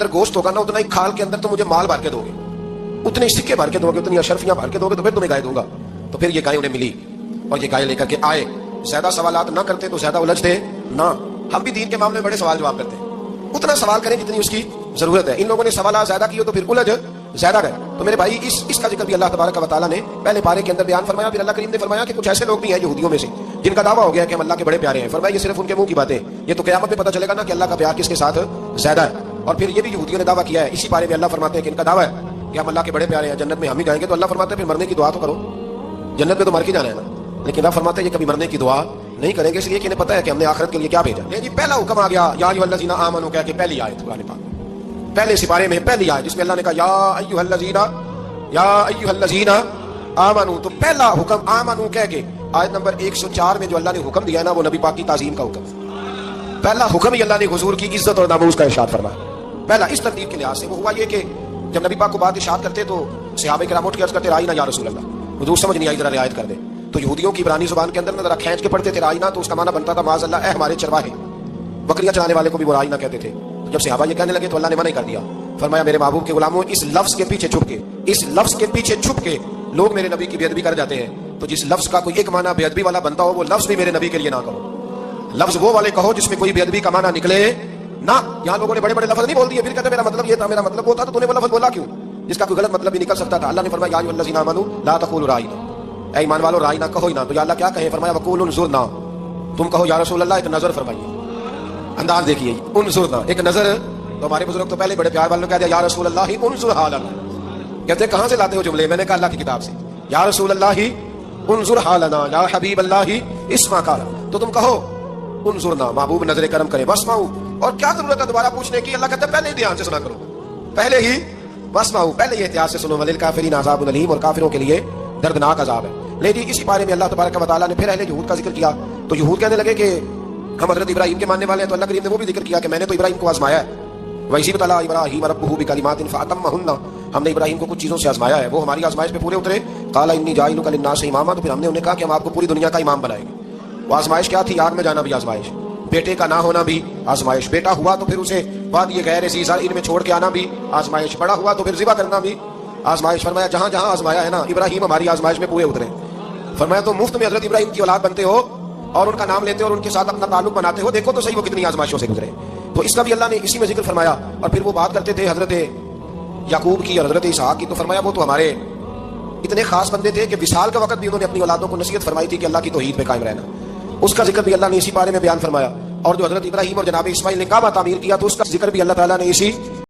اندر گوشت ہوگا نا اتنا ہی کھال کے اندر تو مجھے مال بھر کے دو گے، اتنے سکے بھر کے دو گے، اتنی اشرفیاں بھر کے دو گے تو پھر تمہیں گائے دوں گا۔ تو پھر یہ گائے انہیں ملی اور یہ گائے لے کر کے آئے۔ زیادہ سوالات نہ کرتے تو زیادہ الجھتے نہ۔ ہم بھی دین کے معاملے میں بڑے سوال جواب کرتے ہیں، اتنا سوال کریں جتنی اس کی ضرورت ہے۔ ان لوگوں نے سوالات زیادہ کیے تو پھر الجھ زیادہ گئے۔ تو میرے بھائی اس کا ذکر بھی اللہ تبارک و تعالیٰ نے پہلے پارے کے اندر بیان فرمایا۔ پھر اللہ کریم نے فرمایا کہ کچھ ایسے لوگ بھی ہیں یہودیوں میں سے جن کا دعویٰ ہو گیا کہ ہم اللہ کے بڑے پیارے ہیں۔ فرمایا یہ صرف ان کے منہ کی باتیں، یہ تو قیامت میں پتہ چلے گا نا کہ اللہ کا پیار کس کے ساتھ زیادہ ہے۔ اور پھر یہ بھی یہودیوں نے دعویٰ کیا ہے، اسی بارے میں اللہ فرماتے ہیں کہ ان کا دعویٰ ہے کہ ہم اللہ کے بڑے پیارے ہیں، جنت میں ہم ہی جائیں گے۔ تو اللہ فرماتے ہیں پھر مرنے کی دعا تو کرو، جنت میں تو مر کے جانا ہے نا، لیکن اللہ فرماتے ہیں یہ کبھی مرنے کی دعا نہیں کریں گے، اس لیے کہ انہیں پتہ ہے کہ ہم نے آخرت کے لیے کیا بھیجا۔ جی پہلا حکم آ گیا یا ایھا الذین آمنوا کہہ کے، پہلی آیت قرآن پاک پہلے سپارے میں پہلی آیت جس میں اللہ نے کہا یا ایھا الذین آمنوا، تو پہلا حکم آمنوا کہہ کے آیت نمبر 104 میں جو اللہ نے حکم دیا نا وہ نبی پاک کی تعظیم کا حکم۔ پہلا حکم ہی اللہ نے حضور کی عزت اور ناموس کا ارشاد فرمایا۔ پہلا اس ترتیب کے لحاظ سے وہ ہوا یہ کہ جب نبی پاک کو بات ارشاد کرتے تو صحابہ کرام اٹھ کے عرض کرتے رائنا یا رسول اللہ، حضور سمجھ نہیں آئی ذرا رعایت کر دے۔ تو یہودیوں کی عبرانی زبان کے اندر ذرا کھینچ کے پڑھتے تھے رائنا، تو اس کا معنی بنتا تھا معاذ اللہ اے ہمارے چرواہے، بکریاں چرانے والے کو بھی وہ رائنا کہتے تھے۔ تو جب صحابہ یہ کہنے لگے تو اللہ نے منع کر دیا، فرمایا میرے محبوب کے غلاموں اس لفظ کے پیچھے چھپ کے لوگ میرے نبی کی بے ادبی کر جاتے ہیں، تو جس لفظ کا کوئی ایک معنی بے ادبی والا بنتا ہو وہ لفظ بھی میرے نبی کے لیے نہ کہو، لفظ وہ والے کہو جس میں کوئی بے ادبی کا معنی نکلے نہ۔ یہاں لوگوں نے بڑے بڑے لفظ نہیں بول دیے، پھر کہتے میرا مطلب یہ تھا، میرا مطلب وہ تھا، تو نے وہ لفظ بولا کیوں جس کا کوئی غلط مطلب بھی نکل سکتا تھا۔ اللہ نے فرمایا یا ایھا الذین آمنوا لا تقولوا رائنا، اے ایمان والو رائنا کہو ہی نہ۔ تو یا اللہ کیا کہیں، فرمایا وقولوا انظرنا، تم کہو یا رسول اللہ ایک نظر فرمائیے۔ انداز دیکھیے، انظرنا ایک نظر۔ تو ہمارے بزرگ تو پہلے بڑے پیار والوں نے کہہ دیا یا رسول اللہ انظر حالنا، کہتے کہاں سے لاتے ہو جملے؟ میں نے کہا اللہ کی کتاب سے، یا رسول اللہ انظر حالنا یا حبیب اللہ اسمع قالا، تو تم کہو انظرنا، محبوب نظر کرم کرے، واسمعوا، اور کیا ضرورت ہے دوبارہ پوچھنے کی؟ اللہ کہتا ہے پہلے ہی دھیان سے سنا کرو، پہلے ہی واسمعوا، پہلے ہی احتیاط سے سنو، وللکافرین عذاب علیم، اور کافروں کے لیے دردناک عذاب ہے۔ لیکن اسی بارے میں اللہ تبارک و تعالیٰ نے پھر اہل یہود کا ذکر کیا، تو یہود کہنے لگے کہ ہم حضرت ابراہیم کے ماننے والے ہیں، تو اللہ کریم نے وہ بھی ذکر کیا کہ میں نے تو ابراہیم کو آزمایا ہے، وَإِذِ ابْتَلَىٰ إِبْرَاهِيمَ رَبُّهُ بِكَلِمَاتٍ فَأَتَمَّهُنَّ، ہم نے ابراہیم کو کچھ چیزوں سے آزمایا ہے، وہ ہماری آزمائش پہ پورے اترے۔ قَالَ إِنِّي جَاعِلُكَ لِلنَّاسِ إِمَامًا، تو پھر ہم نے انہیں کہا کہ ہم آپ کو پوری دنیا کا امام بنائیں گے۔ وہ آزمائش کیا تھی؟ آگ میں جانا بھی آزمائش، بیٹے کا نہ ہونا بھی آزمائش، بیٹا ہوا تو پھر اسے وادی غیر ذی زرع میں چھوڑ کے آنا بھی آزمائش، بڑا ہوا تو پھر ذبح کرنا بھی آزمائش۔ فرمایا جہاں جہاں آزمایا ہے نا ابراہیم ہماری آزمائش میں پورے اترے۔ فرمایا تو مفت میں حضرت ابراہیم کی اولاد بنتے ہو اور ان کا نام لیتے ہو اور ان کے ساتھ اپنا تعلق بناتے ہو، دیکھو تو صحیح وہ کتنی آزمائشوں سے گزرے۔ تو اس کا بھی اللہ نے اسی میں ذکر فرمایا۔ اور پھر وہ بات کرتے تھے حضرت یعقوب کی اور حضرت اسحاق کی، تو فرمایا وہ تو ہمارے اتنے خاص بندے تھے کہ وصال کا وقت بھی انہوں نے اپنی اولادوں کو نصیحت فرمائی تھی کہ اللہ کی توحید پہ قائم رہنا، اس کا ذکر بھی اللہ نے اسی بارے میں بیان فرمایا۔ اور جو حضرت ابراہیم اور جناب اسماعیل نے کعبہ تعمیر کیا تو اس کا ذکر بھی اللہ تعالیٰ نے اسی